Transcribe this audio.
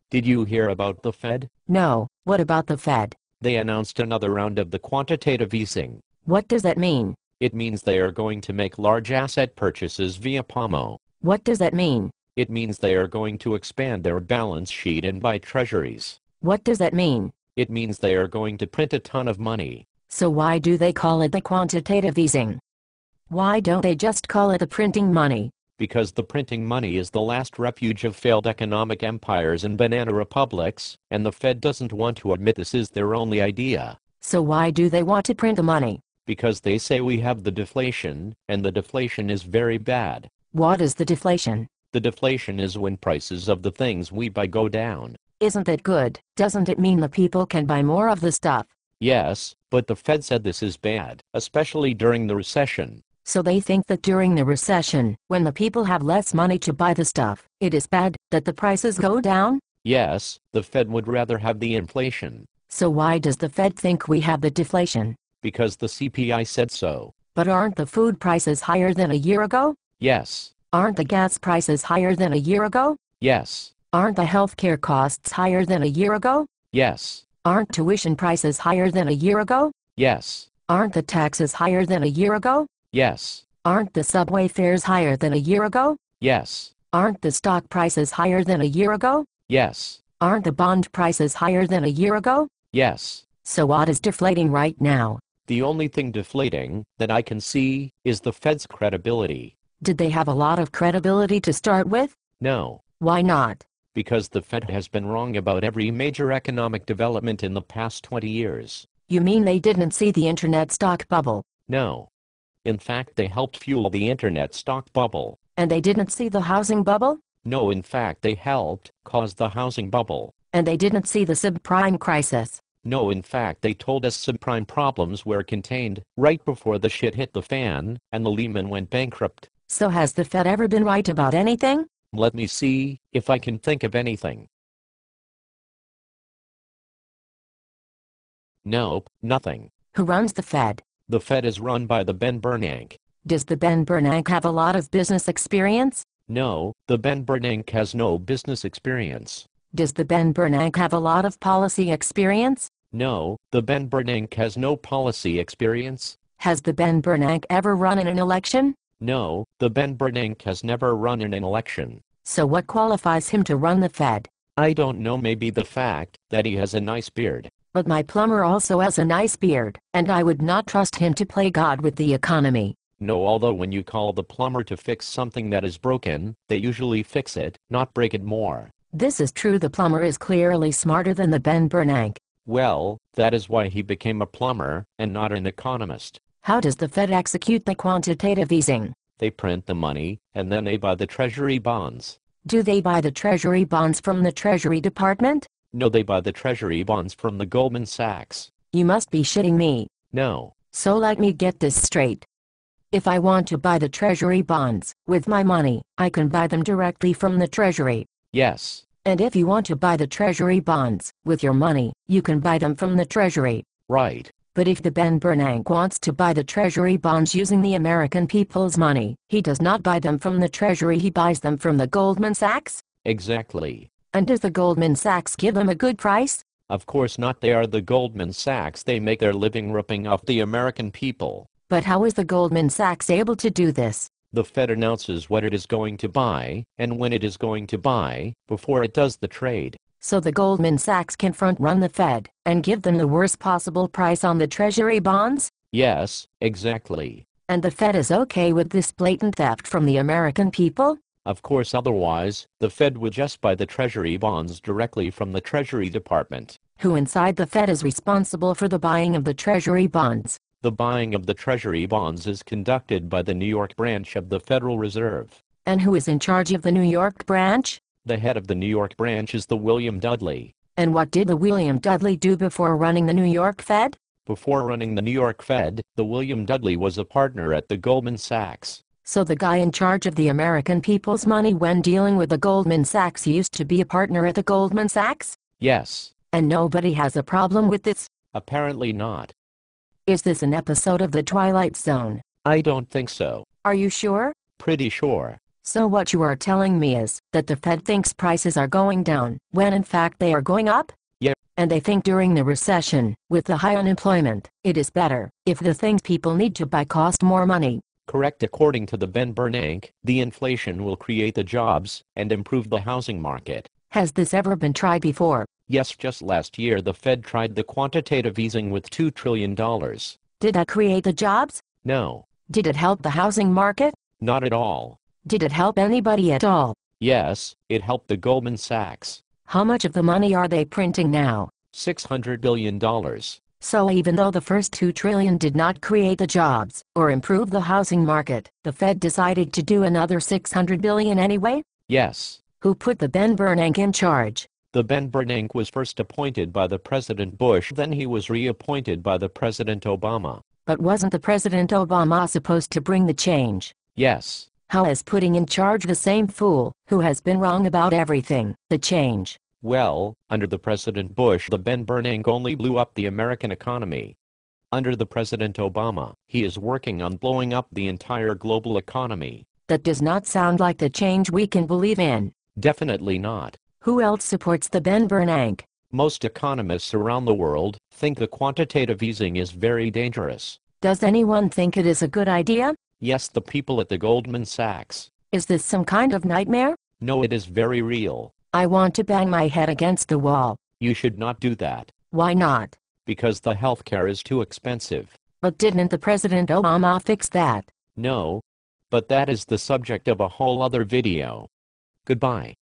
Did you hear about the Fed? No, what about the Fed? They announced another round of the quantitative easing. What does that mean? It means they are going to make large asset purchases via PAMO. What does that mean? It means they are going to expand their balance sheet and buy treasuries. What does that mean? It means they are going to print a ton of money. So why do they call it the quantitative easing? Why don't they just call it the printing money? Because the printing money is the last refuge of failed economic empires and banana republics, and the Fed doesn't want to admit this is their only idea. So why do they want to print the money? Because they say we have the deflation, and the deflation is very bad. What is the deflation? The deflation is when prices of the things we buy go down. Isn't that good? Doesn't it mean the people can buy more of the stuff? Yes, but the Fed said this is bad, especially during the recession. So they think that during the recession, when the people have less money to buy the stuff, it is bad that the prices go down? Yes, the Fed would rather have the inflation. So why does the Fed think we have the deflation? Because the CPI said so. But aren't the food prices higher than a year ago? Yes. Aren't the gas prices higher than a year ago? Yes. Aren't the healthcare costs higher than a year ago? Yes. Aren't tuition prices higher than a year ago? Yes. Aren't the taxes higher than a year ago? Yes. Aren't the subway fares higher than a year ago? Yes. Aren't the stock prices higher than a year ago? Yes. Aren't the bond prices higher than a year ago? Yes. So what is deflating right now? The only thing deflating that I can see is the Fed's credibility. Did they have a lot of credibility to start with? No. Why not? Because the Fed has been wrong about every major economic development in the past 20 years. You mean they didn't see the internet stock bubble? No. In fact, they helped fuel the internet stock bubble. And they didn't see the housing bubble? No, in fact, they helped cause the housing bubble. And they didn't see the subprime crisis? No, in fact, they told us subprime problems were contained right before the shit hit the fan and the Lehman went bankrupt. So has the Fed ever been right about anything? Let me see if I can think of anything. Nope, nothing. Who runs the Fed? The Fed is run by the Ben Bernanke. Does the Ben Bernanke have a lot of business experience? No, the Ben Bernanke has no business experience. Does the Ben Bernanke have a lot of policy experience? No, the Ben Bernanke has no policy experience. Has the Ben Bernanke ever run in an election? No, the Ben Bernanke has never run in an election. So what qualifies him to run the Fed? I don't know, maybe the fact that he has a nice beard. But my plumber also has a nice beard, and I would not trust him to play God with the economy. No, although when you call the plumber to fix something that is broken, they usually fix it, not break it more. This is true. The plumber is clearly smarter than the Ben Bernanke. Well, that is why he became a plumber and not an economist. How does the Fed execute the quantitative easing? They print the money, and then they buy the treasury bonds. Do they buy the treasury bonds from the Treasury Department? No, they buy the treasury bonds from the Goldman Sachs. You must be shitting me. No. So let me get this straight. If I want to buy the Treasury bonds with my money, I can buy them directly from the Treasury. Yes. And if you want to buy the Treasury bonds with your money, you can buy them from the Treasury. Right. But if the Ben Bernanke wants to buy the Treasury bonds using the American people's money, he does not buy them from the Treasury, he buys them from the Goldman Sachs? Exactly. And does the Goldman Sachs give him a good price? Of course not, they are the Goldman Sachs, they make their living ripping off the American people. But how is the Goldman Sachs able to do this? The Fed announces what it is going to buy, and when it is going to buy, before it does the trade. So the Goldman Sachs can front-run the Fed and give them the worst possible price on the Treasury bonds? Yes, exactly. And the Fed is okay with this blatant theft from the American people? Of course, otherwise, the Fed would just buy the Treasury bonds directly from the Treasury Department. Who inside the Fed is responsible for the buying of the Treasury bonds? The buying of the Treasury bonds is conducted by the New York branch of the Federal Reserve. And who is in charge of the New York branch? The head of the New York branch is the William Dudley. And what did the William Dudley do before running the New York Fed? Before running the New York Fed, the William Dudley was a partner at the Goldman Sachs. So the guy in charge of the American people's money when dealing with the Goldman Sachs used to be a partner at the Goldman Sachs? Yes. And nobody has a problem with this? Apparently not. Is this an episode of The Twilight Zone? I don't think so. Are you sure? Pretty sure. So what you are telling me is that the Fed thinks prices are going down, when in fact they are going up? Yeah. And they think during the recession, with the high unemployment, it is better if the things people need to buy cost more money. Correct. According to the Ben Bernanke, the inflation will create the jobs and improve the housing market. Has this ever been tried before? Yes, just last year the Fed tried the quantitative easing with $2 trillion. Did that create the jobs? No. Did it help the housing market? Not at all. Did it help anybody at all? Yes, it helped the Goldman Sachs. How much of the money are they printing now? $600 billion. So even though the first $2 trillion did not create the jobs or improve the housing market, the Fed decided to do another $600 billion anyway? Yes. Who put the Ben Bernanke in charge? The Ben Bernanke was first appointed by the President Bush, then he was reappointed by the President Obama. But wasn't the President Obama supposed to bring the change? Yes. How is putting in charge the same fool, who has been wrong about everything, the change? Well, under the President Bush, the Ben Bernanke only blew up the American economy. Under the President Obama, he is working on blowing up the entire global economy. That does not sound like the change we can believe in. Definitely not. Who else supports the Ben Bernanke? Most economists around the world think the quantitative easing is very dangerous. Does anyone think it is a good idea? Yes, the people at the Goldman Sachs. Is this some kind of nightmare? No, it is very real. I want to bang my head against the wall. You should not do that. Why not? Because the healthcare is too expensive. But didn't the President Obama fix that? No. But that is the subject of a whole other video. Goodbye.